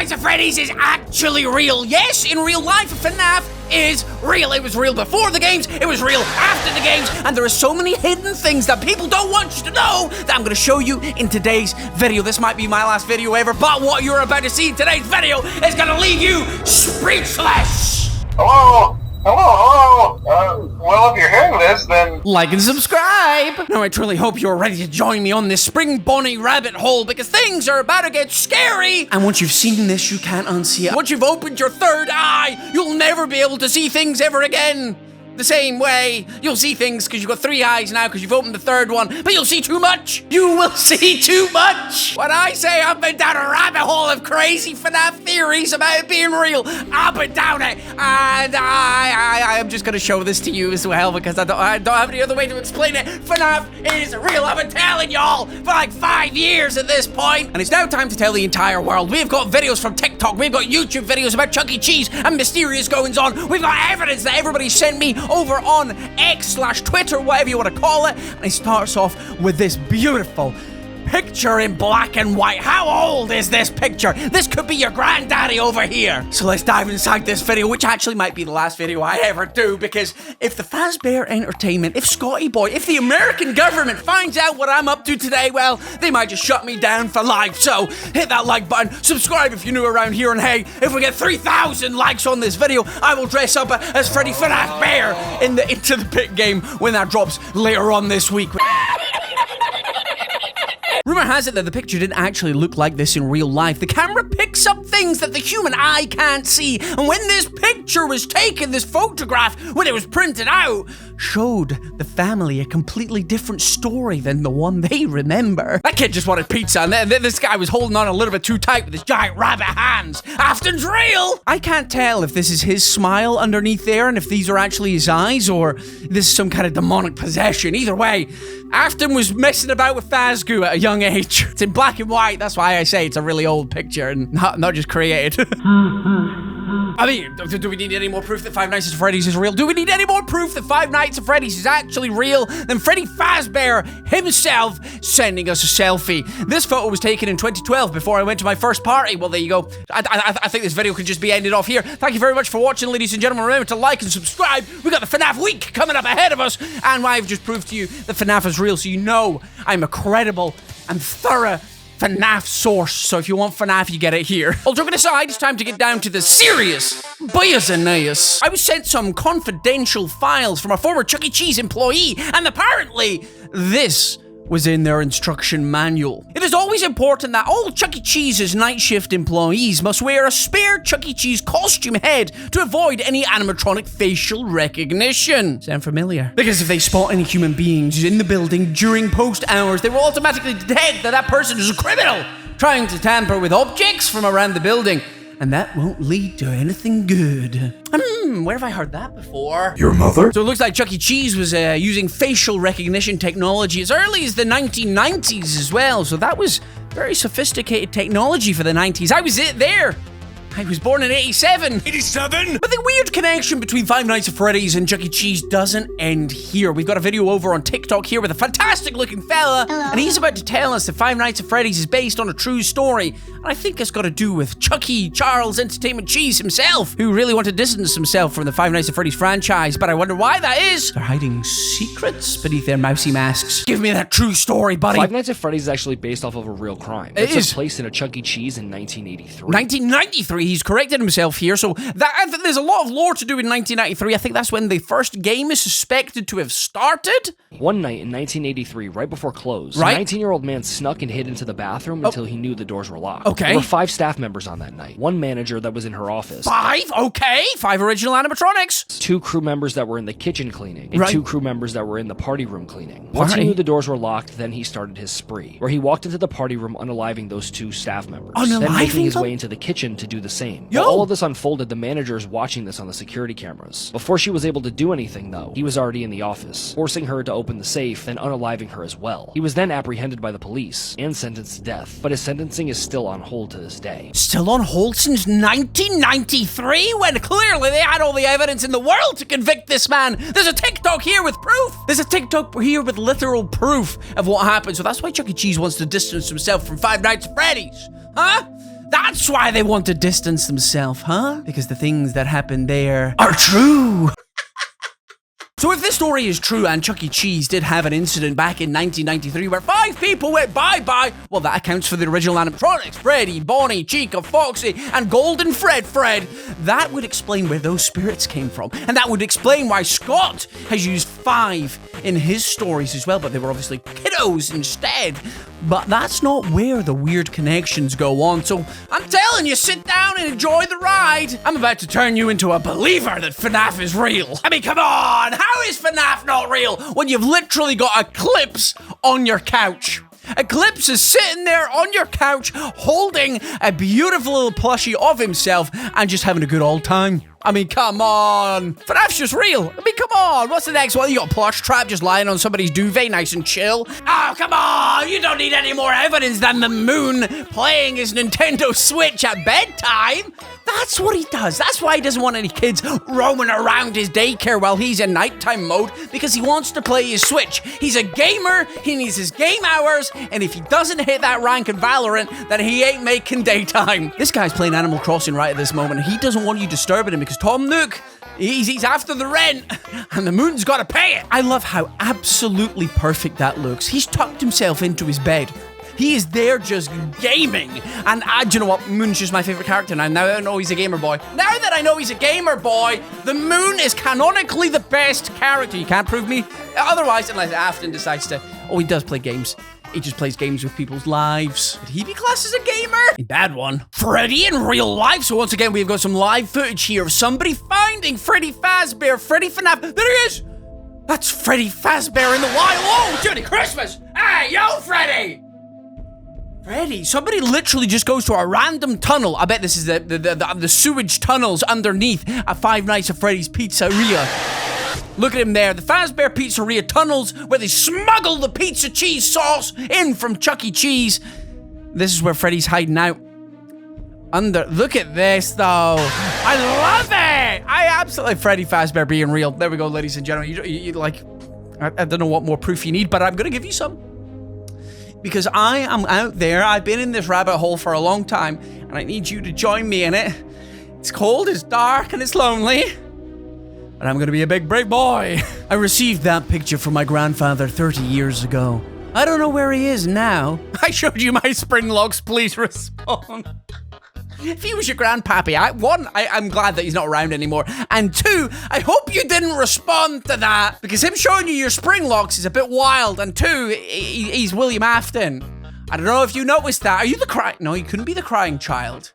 Nights at Freddy's is actually real. Yes, in real life, FNAF is real. It was real before the games, it was real after the games, and there are so many hidden things that people don't want you to know that I'm gonna show you in today's video. This might be my last video ever, but what you're about to see in today's video is gonna leave you speechless. Hello? Well, if you're hearing this, then like and subscribe. Now, I truly hope you're ready to join me on this spring bonnie rabbit hole because things are about to get scary. And once you've seen this, you can't unsee it. Once you've opened your third eye, you'll never be able to see things ever again. The same way, you'll see things because you've got 3 eyes now because you've opened the third one, but you'll see too much. You will see too much. When I say I've been down a rabbit hole of crazy FNAF theories about it being real, I've been down it, and I'm just gonna show this to you as well because I don't have any other way to explain it. FNAF is real. I've been telling y'all for like 5 years at this point, and it's now time to tell the entire world. We've got videos from TikTok, we've got YouTube videos about Chuck E. Cheese and mysterious goings on. We've got evidence that everybody sent me over on X/Twitter, whatever you want to call it, and it starts off with this beautiful picture in black and white. How old is this picture? This could be your granddaddy over here. So let's dive inside this video, which actually might be the last video I ever do, because if the Fazbear Entertainment, if Scotty Boy, if the American government finds out what I'm up to today, well, they might just shut me down for life. So hit that like button, subscribe if you're new around here, and hey, if we get 3,000 likes on this video, I will dress up as Freddy FNAF Bear in the Into the Pit game when that drops later on this week. Rumor has it that the picture didn't actually look like this in real life. The camera picks up things that the human eye can't see. And when this picture was taken, this photograph, when it was printed out, showed the family a completely different story than the one they remember. That kid just wanted pizza, and this guy was holding on a little bit too tight with his giant rabbit hands. Afton's real! I can't tell if this is his smile underneath there and if these are actually his eyes or this is some kind of demonic possession. Either way, Afton was messing about with Fazgoo at a young age. It's in black and white, that's why I say it's a really old picture and not just created. I mean, do we need any more proof that Five Nights at Freddy's is real? Do we need any more proof that Five Nights at Freddy's is actually real than Freddy Fazbear himself sending us a selfie? This photo was taken in 2012 before I went to my first party. Well, there you go. I think this video could just be ended off here. Thank you very much for watching, ladies and gentlemen. Remember to like and subscribe. We got the FNAF week coming up ahead of us, and I've just proved to you that FNAF is real, so you know I'm a credible and thorough FNAF source, so if you want FNAF, you get it here. All joking aside, it's time to get down to the serious business. I was sent some confidential files from a former Chuck E. Cheese employee, and apparently this was in their instruction manual. It is always important that all Chuck E. Cheese's night shift employees must wear a spare Chuck E. Cheese costume head to avoid any animatronic facial recognition. Sound familiar? Because if they spot any human beings in the building during post hours, they will automatically detect that that person is a criminal trying to tamper with objects from around the building. And that won't lead to anything good. Where have I heard that before? Your mother? So it looks like Chuck E. Cheese was using facial recognition technology as early as the 1990s as well. So that was very sophisticated technology for the 90s. I was there. I was born in 87. 87? But the weird connection between Five Nights at Freddy's and Chuck E. Cheese doesn't end here. We've got a video over on TikTok here with a fantastic looking fella. Hello. And he's about to tell us that Five Nights at Freddy's is based on a true story. And I think it's got to do with Chuck E. Charles Entertainment Cheese himself, who really wanted to distance himself from the Five Nights at Freddy's franchise. But I wonder why that is. They're hiding secrets beneath their mousy masks. Give me that true story, buddy. Five Nights at Freddy's is actually based off of a real crime. It took place in a Chuck E. Cheese in 1983. 1993. He's corrected himself here, so there's a lot of lore to do in 1993. I think that's when the first game is suspected to have started. One night in 1983, right before close, a 19-year-old man snuck and hid into the bathroom until he knew the doors were locked. Okay. There were 5 staff members on that night. 1 manager that was in her office. 5? Okay. 5 original animatronics. 2 crew members that were in the kitchen cleaning. And 2 crew members that were in the party room cleaning. Once he knew the doors were locked, then he started his spree, where he walked into the party room unaliving those 2 staff members. Then making his way into the kitchen to do the same. While all of this unfolded, the manager is watching this on the security cameras. Before she was able to do anything, though, he was already in the office, forcing her to open the safe, then unaliving her as well. He was then apprehended by the police and sentenced to death, but his sentencing is still on hold to this day. Still on hold since 1993? When clearly they had all the evidence in the world to convict this man. There's a TikTok here with proof. There's a TikTok here with literal proof of what happened. So that's why Chuck E. Cheese wants to distance himself from Five Nights at Freddy's. Huh? That's why they want to distance themselves, huh? Because the things that happen there are true. So if this story is true and Chuck E. Cheese did have an incident back in 1993 where 5 people went bye-bye, well, that accounts for the original animatronics, Freddy, Bonnie, Chica, Foxy, and Golden Fred. That would explain where those spirits came from. And that would explain why Scott has used 5 in his stories as well, but they were obviously kiddos instead. But that's not where the weird connections go on, so I'm telling you, sit down and enjoy the ride. I'm about to turn you into a believer that FNAF is real. I mean, come on, how is FNAF not real when you've literally got Eclipse on your couch? Eclipse is sitting there on your couch holding a beautiful little plushie of himself and just having a good old time. I mean, come on. FNAF's just real. I mean, come on. What's the next one? You got Plush Trap just lying on somebody's duvet, nice and chill. Oh, come on. You don't need any more evidence than the moon playing his Nintendo Switch at bedtime. That's what he does. That's why he doesn't want any kids roaming around his daycare while he's in nighttime mode, because he wants to play his Switch. He's a gamer. He needs his game hours. And if he doesn't hit that rank in Valorant, then he ain't making daytime. This guy's playing Animal Crossing right at this moment. He doesno't want you disturbing him because Tom Nook, he's after the rent and the moon's got to pay it. I love how absolutely perfect that looks. He's tucked himself into his bed. He is there just gaming. And do you know what? Moon's just my favorite character now. Now that I know he's a gamer boy. Now that I know he's a gamer boy, the Moon is canonically the best character. You can't prove me otherwise unless Afton decides to... Oh, he does play games. He just plays games with people's lives. Would he be classed as a gamer? A bad one. Freddy in real life. So once again, we've got some live footage here of somebody finding Freddy Fazbear. Freddy FNAF. There he is. That's Freddy Fazbear in the wild. Oh, Johnny Christmas. Hey, yo, Freddy. Freddy, somebody literally just goes to a random tunnel. I bet this is the sewage tunnels underneath a Five Nights at Freddy's Pizzeria. Look at him there. The Fazbear Pizzeria tunnels where they smuggle the pizza cheese sauce in from Chuck E. Cheese. This is where Freddy's hiding out. Look at this, though. I love it. I absolutely... Freddy Fazbear being real. There we go, ladies and gentlemen. You like... I don't know what more proof you need, but I'm going to give you some. Because I am out there. I've been in this rabbit hole for a long time, and I need you to join me in it. It's cold, it's dark, and it's lonely. And I'm gonna be a big brave boy. I received that picture from my grandfather 30 years ago. I don't know where he is now. I showed you my spring logs, please respond. If he was your grandpappy, I'm glad that he's not around anymore. And 2, I hope you didn't respond to that, because him showing you your spring locks is a bit wild. And 2, he's William Afton. I don't know if you noticed that. Are you the crying? No, you couldn't be the crying child.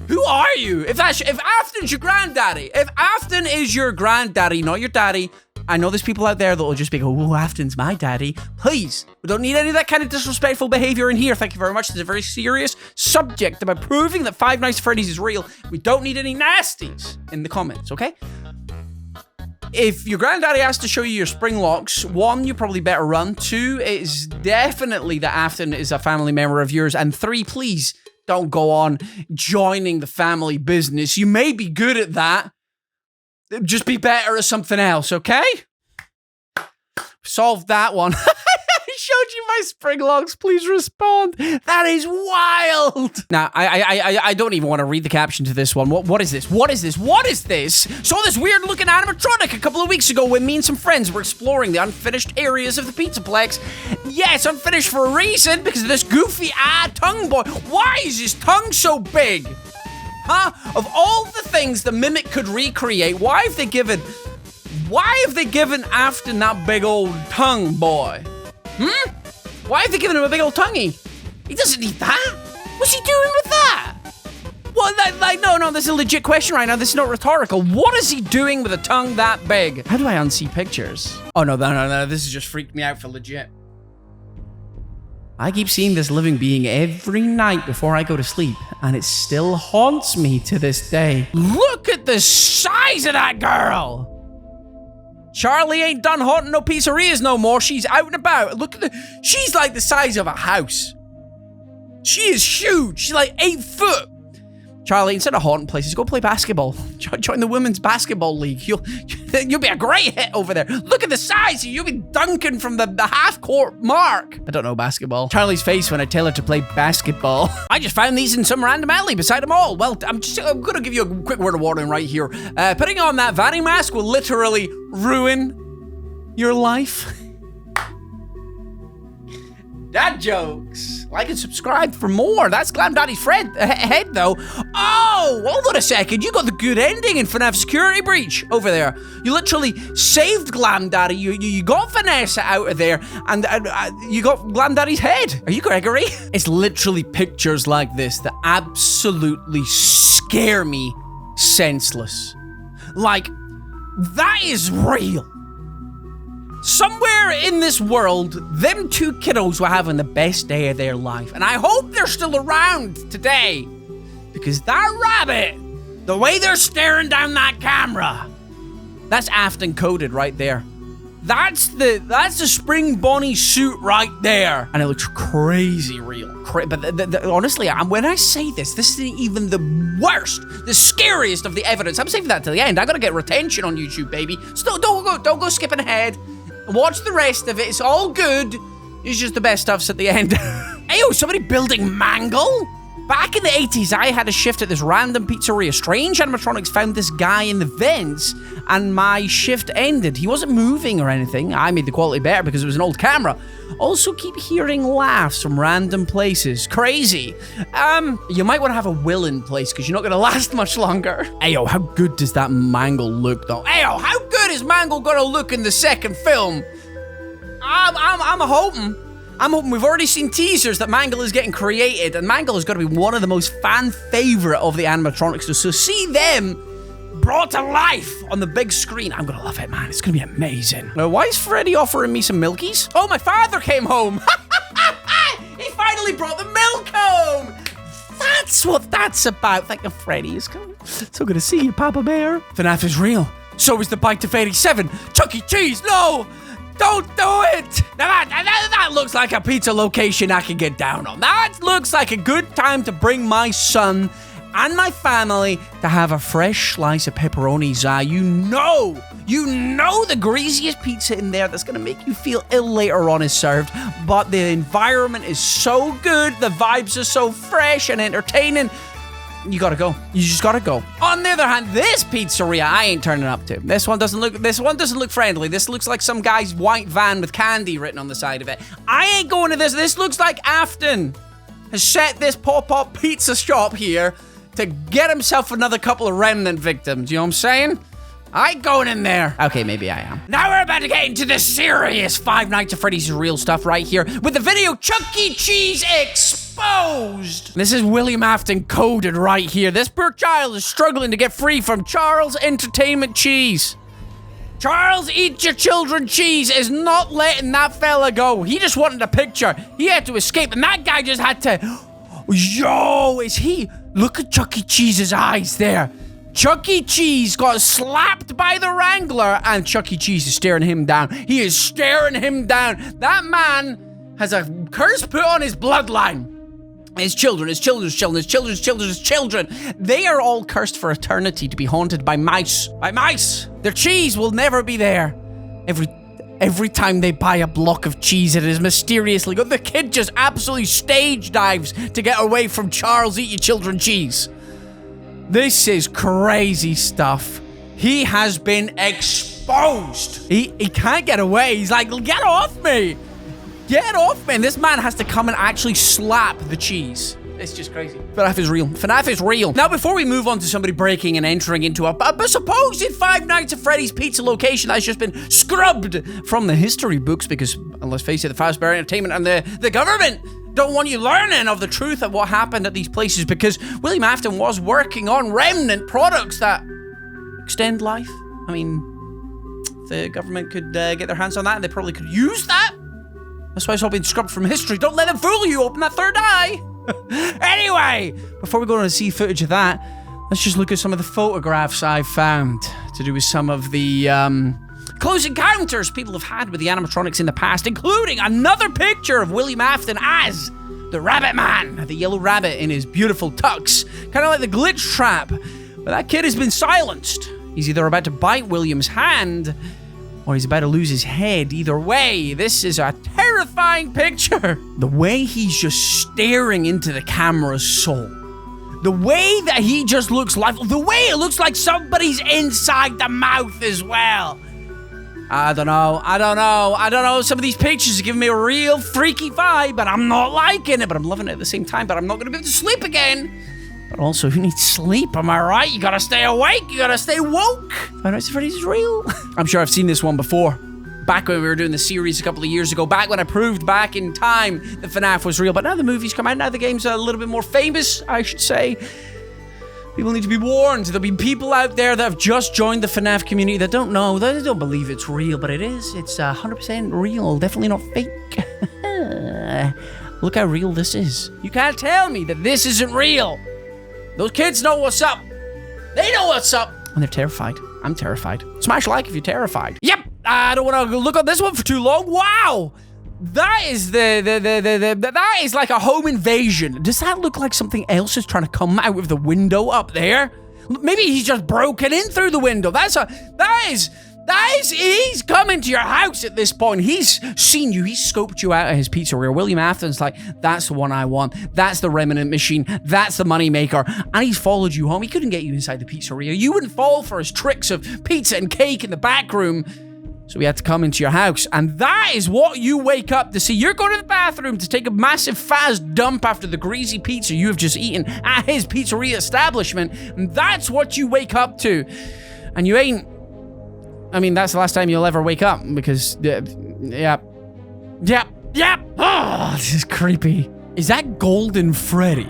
Who are you? If Afton's your granddaddy, if Afton is your granddaddy, not your daddy, I know there's people out there that will just be go, oh, Afton's my daddy. Please, we don't need any of that kind of disrespectful behavior in here. Thank you very much. This is a very serious subject about proving that Five Nights at Freddy's is real. We don't need any nasties in the comments, okay? If your granddaddy has to show you your spring locks, 1, you probably better run. 2, it's definitely that Afton is a family member of yours. And 3, please don't go on joining the family business. You may be good at that. Just be better at something else, okay? Solved that one. I showed you my spring logs. Please respond. That is wild. Now, I don't even want to read the caption to this one. What is this? What is this? What is this? Saw this weird looking animatronic a couple of weeks ago when me and some friends were exploring the unfinished areas of the Pizzaplex. Yes, unfinished for a reason, because of this goofy tongue boy. Why is his tongue so big? Huh? Of all the things the Mimic could recreate, why have they given Afton that big old tongue boy? Why have they given him a big old tonguey? He doesn't need that. What's he doing with that? Well, no, this is a legit question right now. This is not rhetorical. What is he doing with a tongue that big? How do I unsee pictures? Oh, no, this has just freaked me out for legit. I keep seeing this living being every night before I go to sleep, and it still haunts me to this day. Look at the size of that girl! Charlie ain't done haunting no pizzerias no more. She's out and about. Look at she's like the size of a house. She is huge. She's like 8 foot. Charlie, instead of haunting places, go play basketball. Join the women's basketball league. You'll be a great hit over there. Look at the size. You'll be dunking from the half-court mark. I don't know basketball. Charlie's face when I tell her to play basketball. I just found these in some random alley beside them all. Well, I'm going to give you a quick word of warning right here. Putting on that Vanny mask will literally ruin your life. Dad jokes. Like and subscribe for more. That's Glam Daddy's head, though. Oh, hold on a second. You got the good ending in FNAF Security Breach over there. You literally saved Glam Daddy. You got Vanessa out of there, and you got Glam Daddy's head. Are you Gregory? It's literally pictures like this that absolutely scare me senseless. Like, that is real. Somewhere in this world, them two kiddos were having the best day of their life. And I hope they're still around today. Because that rabbit, the way they're staring down that camera, that's Afton coded right there. That's the Spring Bonnie suit right there. And it looks crazy real. But honestly, when I say this isn't even the worst, the scariest of the evidence. I'm saving that to the end. I gotta get retention on YouTube, baby. So don't go skipping ahead. Watch the rest of it. It's all good. It's just the best stuff's at the end. Ayo, somebody building Mangle? Back in the 80s, I had a shift at this random pizzeria. Strange animatronics found this guy in the vents, and my shift ended. He wasn't moving or anything. I made the quality better because it was an old camera. Also keep hearing laughs from random places. Crazy. You might want to have a will in place because you're not going to last much longer. Ayo, how good does that Mangle look, though? Ayo, how good is Mangle going to look in the second film? I'm hoping we've already seen teasers that Mangle is getting created, and Mangle is going to be one of the most fan favorite of the animatronics. So see them brought to life on the big screen. I'm going to love it, man. It's going to be amazing. Now, why is Freddy offering me some milkies? Oh, my father came home. He finally brought the milk home. That's what that's about. Thank you, Freddy is coming. So good to see you, Papa Bear. FNAF is real. So is the Bite of 87. Chuck E. Cheese, no! Don't do it! Now that looks like a pizza location I can get down on. That looks like a good time to bring my son and my family to have a fresh slice of pepperonis. You know the greasiest pizza in there that's going to make you feel ill later on is served, but the environment is so good, the vibes are so fresh and entertaining. You gotta go. You just gotta go. On the other hand, this pizzeria I ain't turning up to. This one doesn't look friendly. This looks like some guy's white van with candy written on the side of it. I ain't going to this. This looks like Afton has set this pop-up pizza shop here to get himself another couple of remnant victims. You know what I'm saying? I ain't going in there. Okay, maybe I am. Now we're about to get into the serious Five Nights at Freddy's real stuff right here with the video Chuck E. Cheese exposed. This is William Afton coded right here. This poor child is struggling to get free from Charles Entertainment Cheese. Charles Eat Your Children Cheese is not letting that fella go. He just wanted a picture. He had to escape, and that guy just had to... Yo, is he... Look at Chuck E. Cheese's eyes there. Chuck E. Cheese got slapped by the Wrangler, and Chuck E. Cheese is staring him down. He is staring him down. That man has a curse put on his bloodline. His children, his children's children, his children's children's children. They are all cursed for eternity to be haunted by mice. By mice. Their cheese will never be there. Every time they buy a block of cheese, it is mysteriously good. The kid just absolutely stage dives to get away from Charles Eat Your Children Cheese. This is crazy stuff. He has been exposed. He can't get away. He's like, get off me. Get off me. And this man has to come and actually slap the cheese. It's just crazy. FNAF is real. FNAF is real. Now, before we move on to somebody breaking and entering into a supposed Five Nights at Freddy's pizza location that's just been scrubbed from the history books because, let's face it, the Fazbear Entertainment and the government don't want you learning of the truth of what happened at these places because William Afton was working on remnant products that extend life. I mean, if the government could get their hands on that, and they probably could use that. That's why it's all been scrubbed from history. Don't let them fool you. Open that third eye. Anyway, before we go on and see footage of that, let's just look at some of the photographs I've found to do with some of the close encounters people have had with the animatronics in the past, including another picture of William Afton as The rabbit man, the yellow rabbit in his beautiful tux. Kind of like the glitch trap. But that kid has been silenced. He's either about to bite William's hand or he's about to lose his head. Either way, this is a terrifying picture. The way he's just staring into the camera's soul. The way that he just looks like, the way it looks like somebody's inside the mouth as well. I don't know. Some of these pictures are giving me a real freaky vibe, but I'm not liking it, but I'm loving it at the same time, but I'm not going to be able to sleep again. But also, who needs sleep? Am I right? You gotta stay awake. You gotta stay woke. Five Nights at Freddy's is real. I'm sure I've seen this one before. Back when we were doing the series a couple of years ago. Back when I proved back in time that FNAF was real. But now the movie's come out. Now the game's a little bit more famous, I should say. People need to be warned. There'll be people out there that have just joined the FNAF community that don't know. They don't believe it's real, but it is. It's 100% real. Definitely not fake. Look how real this is. You can't tell me that this isn't real. Those kids know what's up. They know what's up. And they're terrified. I'm terrified. Smash like if you're terrified. Yep. I don't want to look on this one for too long. Wow. That is that is like a home invasion. Does that look like something else is trying to come out of the window up there? Maybe he's just broken in through the window. He's coming to your house at this point. He's seen you. He's scoped you out at his pizzeria. William Afton's like, that's the one I want. That's the remnant machine. That's the money maker. And he's followed you home. He couldn't get you inside the pizzeria. You wouldn't fall for his tricks of pizza and cake in the back room. So he had to come into your house. And that is what you wake up to see. You're going to the bathroom to take a massive fast dump after the greasy pizza you have just eaten at his pizzeria establishment. And that's what you wake up to. And you ain't... I mean, that's the last time you'll ever wake up because, yep. Oh, this is creepy. Is that Golden Freddy?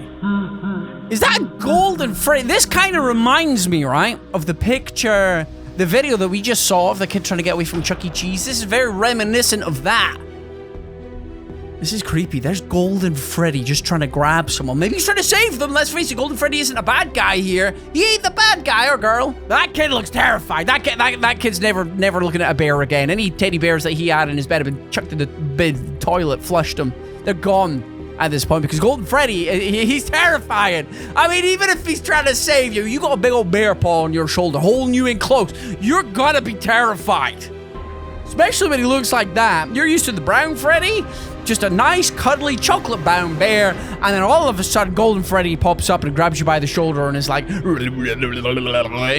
Is that Golden Freddy? This kind of reminds me, right, of the picture, the video that we just saw of the kid trying to get away from Chuck E. Cheese. This is very reminiscent of that. This is creepy. There's Golden Freddy just trying to grab someone. Maybe he's trying to save them. Let's face it, Golden Freddy isn't a bad guy here. He ain't the bad guy or girl. That kid looks terrified. That kid's never looking at a bear again. Any teddy bears that he had in his bed have been chucked in the toilet, flushed them. They're gone at this point because Golden Freddy, he's terrifying. I mean, even if he's trying to save you, you got a big old bear paw on your shoulder holding you in close. You're gonna be terrified. Especially when he looks like that. You're used to the brown Freddy. Just a nice, cuddly, chocolate-bound bear, and then all of a sudden, Golden Freddy pops up and grabs you by the shoulder and is like, in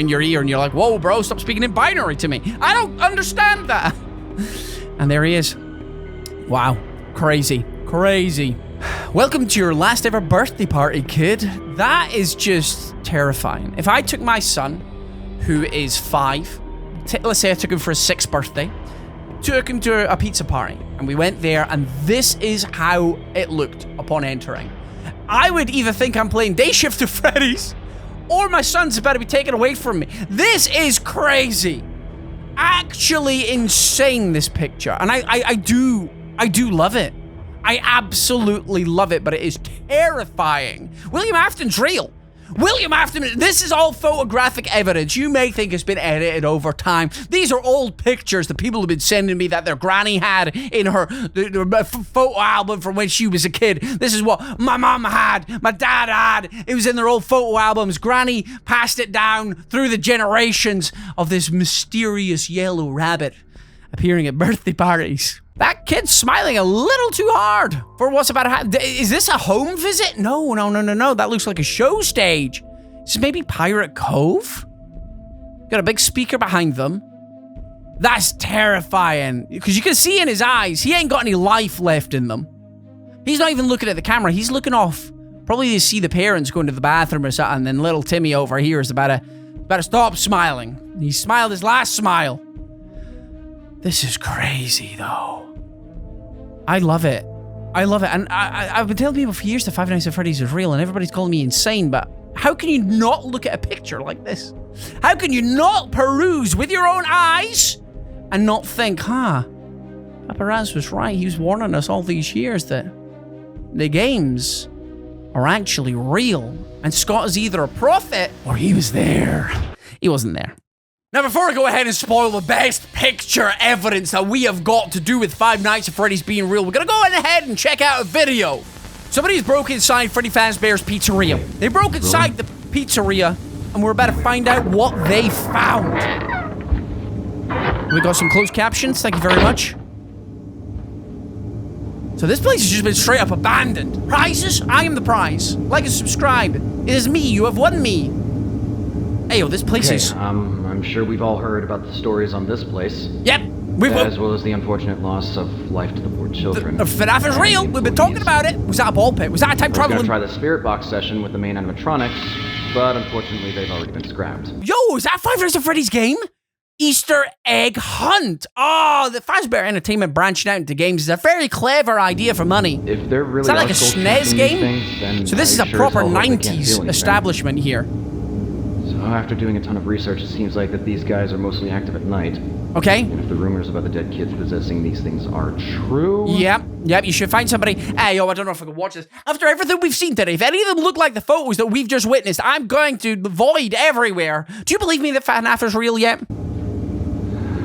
your ear, and you're like, whoa, bro, stop speaking in binary to me. I don't understand that. And there he is. Wow. Crazy. Crazy. Welcome to your last ever birthday party, kid. That is just terrifying. If I took my son, who is 5, let's say I took him for his 6th birthday, took him to a pizza party, and we went there, and this is how it looked upon entering. I would either think I'm playing Day Shift at Freddy's, or my son's about to be taken away from me. This is crazy. Actually insane, this picture. And I do love it. I absolutely love it, but it is terrifying. William Afton's real. William Afton, this is all photographic evidence. You may think it's been edited over time. These are old pictures that people have been sending me that their granny had in her photo album from when she was a kid. This is what my mom had, my dad had. It was in their old photo albums. Granny passed it down through the generations of this mysterious yellow rabbit appearing at birthday parties. That kid's smiling a little too hard for what's about to happen. Is this a home visit? No. That looks like a show stage. Is this maybe Pirate Cove? Got a big speaker behind them. That's terrifying. Because you can see in his eyes, he ain't got any life left in them. He's not even looking at the camera. He's looking off. Probably to see the parents going to the bathroom or something. And then little Timmy over here is about to stop smiling. He smiled his last smile. This is crazy, though. I love it. And I've been telling people for years that Five Nights at Freddy's is real, and everybody's calling me insane, but how can you not look at a picture like this? How can you not peruse with your own eyes and not think, Papa Raz was right. He was warning us all these years that the games are actually real, and Scott is either a prophet or he was there. He wasn't there. Now, before I go ahead and spoil the best picture evidence that we have got to do with Five Nights at Freddy's being real, we're gonna go ahead and check out a video Somebody's broke inside Freddy Fazbear's Pizzeria. They broke inside the pizzeria, and we're about to find out what they found. We got some closed captions. Thank you very much. So this place has just been straight up abandoned. Prizes? I am the prize. Like and subscribe. It is me. You have won me. Hey, yo, this place is... I'm sure we've all heard about the stories on this place. Yep. As well as the unfortunate loss of life to the poor children. The FNAF is real. We've been talking about it. Was that a ball pit? Was that a time travel? I was gonna try the spirit box session with the main animatronics, but unfortunately they've already been scrapped. Yo, is that Five Nights at Freddy's game? Easter egg hunt. Oh, the Fazbear Entertainment branching out into games is a very clever idea for money. If they're really is that like a SNES game? Things, so this is a proper 90s establishment here. So after doing a ton of research, it seems like that these guys are mostly active at night. Okay. And if the rumors about the dead kids possessing these things are true... Yep, you should find somebody... Hey, yo, I don't know if I can watch this. After everything we've seen today, if any of them look like the photos that we've just witnessed, I'm going to void everywhere. Do you believe me that FNAF is real yet?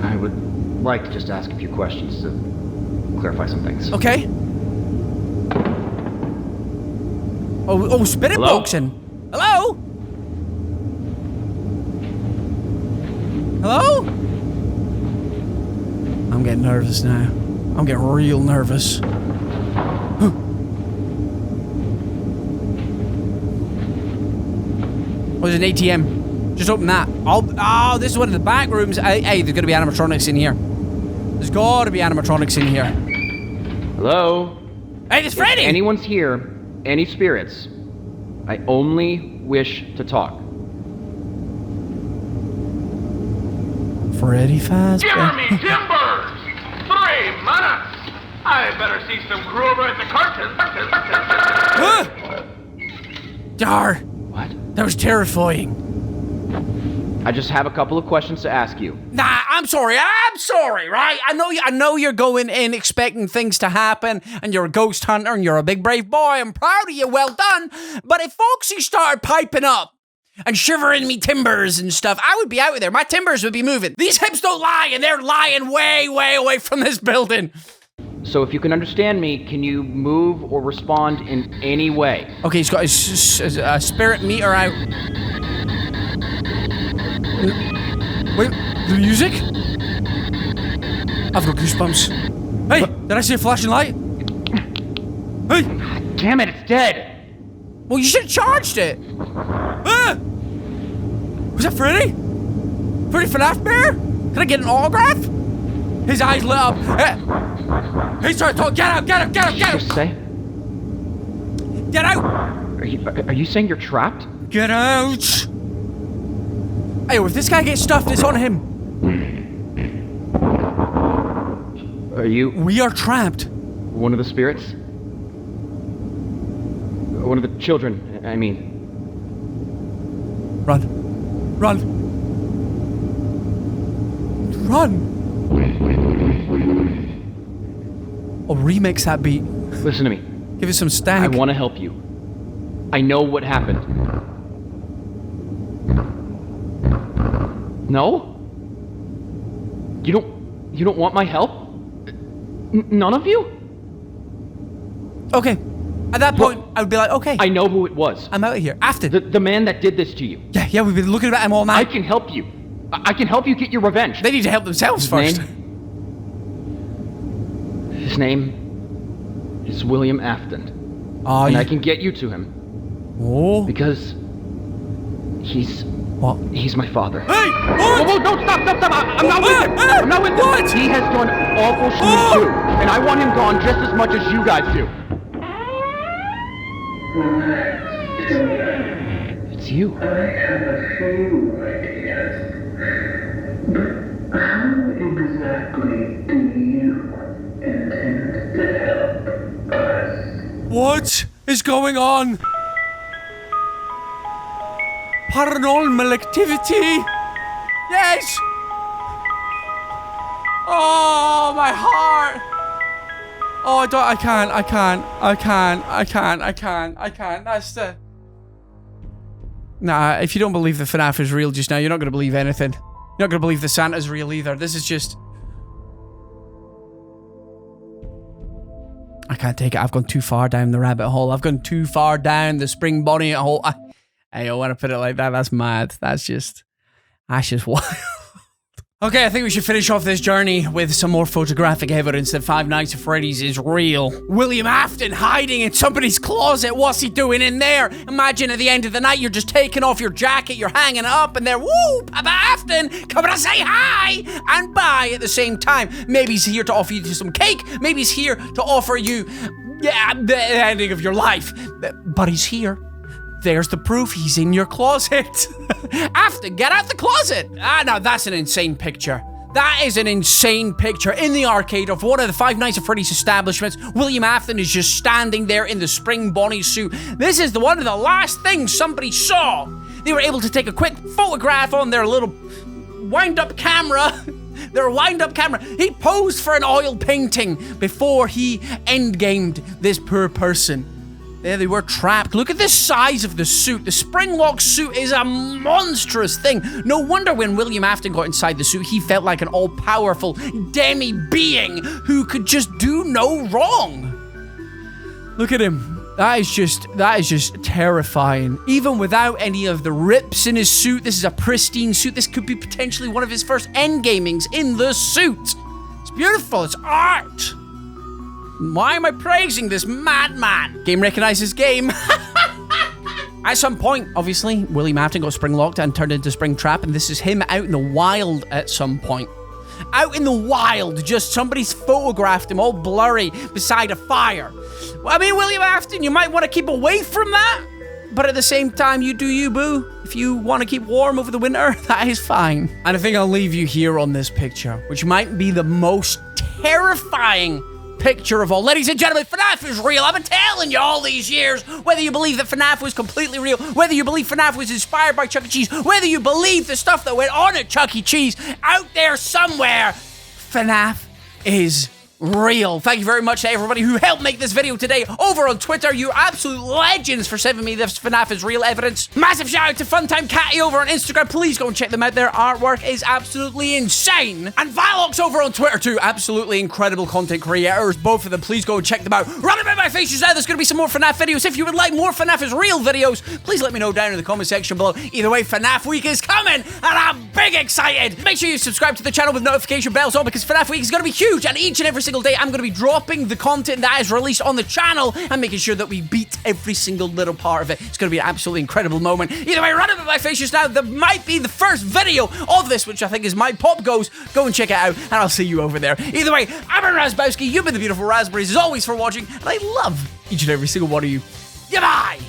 I would like to just ask a few questions to clarify some things. Okay. Oh, spirit boxing. Hello? Hello? I'm getting nervous now. I'm getting real nervous. Oh, there's an ATM. Just open that. Oh, this is one of the back rooms. Hey, there's gonna be animatronics in here. There's gotta be animatronics in here. Hello? Hey, it's Freddy! If anyone's here, any spirits, I only wish to talk. Freddy Fazbear. Give me timbers! 3 minutes! I better see some crew over at the curtain. Dar. What? That was terrifying. I just have a couple of questions to ask you. Nah, I'm sorry, right? I know you're going in expecting things to happen, and you're a ghost hunter, and you're a big brave boy. I'm proud of you, well done. But if Foxy started piping up and shivering me timbers and stuff, I would be out of there. My timbers would be moving. These hips don't lie, and they're lying way, way away from this building. So if you can understand me, can you move or respond in any way? Okay, he's got his spirit meter out. Wait, the music? I've got goosebumps. Hey, did I see a flashing light? Hey! Damn it, it's dead! Well, you should have charged it. Ah! Was that Freddy? Freddy FNAF Bear? Can I get an autograph? His eyes lit up. He started talking. Get out, get out, get out, get out! Just say? Get out! Are you saying you're trapped? Get out! Hey, if this guy gets stuffed, it's on him. Are you... We are trapped. One of the spirits? One of the children, I mean. Run. Run. Run. Oh, remix that beat. Listen to me. Give us some stank. I want to help you. I know what happened. No? You don't want my help? None of you? Okay. At that point, I would be like, okay. I know who it was. I'm out of here. Afton. The man that did this to you. Yeah, we've been looking at him all night. I can help you. I can help you get your revenge. They need to help themselves first. His name is William Afton. Oh, and I can get you to him. Oh. Because he's... What? He's my father. Hey! What? Whoa, don't stop! I'm not with him! I'm not with him! What? He has done awful shit too, and I want him gone just as much as you guys do. It's you. I have a few ideas, but how exactly do you intend to help us? What is going on? Paranormal activity? Yes! Oh, my heart! Oh, I can't. That's the... Nah, if you don't believe the FNAF is real just now, you're not gonna believe anything. You're not gonna believe the Santa's real either. This is just... I can't take it. I've gone too far down the rabbit hole. I've gone too far down the spring bonnet hole. I don't want to put it like that. That's mad. That's just wild. Okay, I think we should finish off this journey with some more photographic evidence that Five Nights at Freddy's is real. William Afton hiding in somebody's closet. What's he doing in there? Imagine at the end of the night, you're just taking off your jacket, you're hanging it up, and there, woo, Papa Afton, coming to say hi and bye at the same time. Maybe he's here to offer you some cake. Maybe he's here to offer you, the ending of your life. But he's here. There's the proof. He's in your closet. Afton, get out the closet. No, that's an insane picture. That is an insane picture in the arcade of one of the Five Nights at Freddy's establishments. William Afton is just standing there in the spring bonnet suit. This is one of the last things somebody saw. They were able to take a quick photograph on their little wind-up camera. Their wind-up camera. He posed for an oil painting before he endgamed this poor person. There they were trapped. Look at the size of the suit. The spring-lock suit is a monstrous thing. No wonder when William Afton got inside the suit, he felt like an all-powerful demi-being who could just do no wrong. Look at him. That is just terrifying. Even without any of the rips in his suit, this is a pristine suit. This could be potentially one of his first endgamings in the suit. It's beautiful. It's art. Why am I praising this madman? Game recognizes game. At some point, obviously, William Afton got spring locked and turned into Springtrap, and this is him out in the wild at some point. Out in the wild, just somebody's photographed him all blurry beside a fire. Well, I mean, William Afton, you might want to keep away from that, but at the same time, you do you, boo. If you want to keep warm over the winter, that is fine. And I think I'll leave you here on this picture, which might be the most terrifying picture of all. Ladies and gentlemen, FNAF is real. I've been telling you all these years, whether you believe that FNAF was completely real, whether you believe FNAF was inspired by Chuck E. Cheese, whether you believe the stuff that went on at Chuck E. Cheese, out there somewhere, FNAF is real. Thank you very much to everybody who helped make this video today over on Twitter. You're absolute legends for sending me this FNAF is real evidence. Massive shout out to Funtime Catty over on Instagram. Please go and check them out. Their artwork is absolutely insane. And Vilox over on Twitter too. Absolutely incredible content creators, both of them. Please go and check them out. Run about my face just now. There's going to be some more FNAF videos. If you would like more FNAF is real videos, please let me know down in the comment section below. Either way, FNAF week is coming and I'm big excited. Make sure you subscribe to the channel with notification bells on because FNAF week is going to be huge, and each and every single day I'm going to be dropping the content that is released on the channel and making sure that we beat every single little part of it. It's going to be an absolutely incredible moment. Either way, run up at my face just now. There might be the first video of this, which I think is my pop goes. Go and check it out, and I'll see you over there. Either way, I'm Razzbowski. You've been the beautiful raspberries as always for watching, and I love each and every single one of you. Goodbye!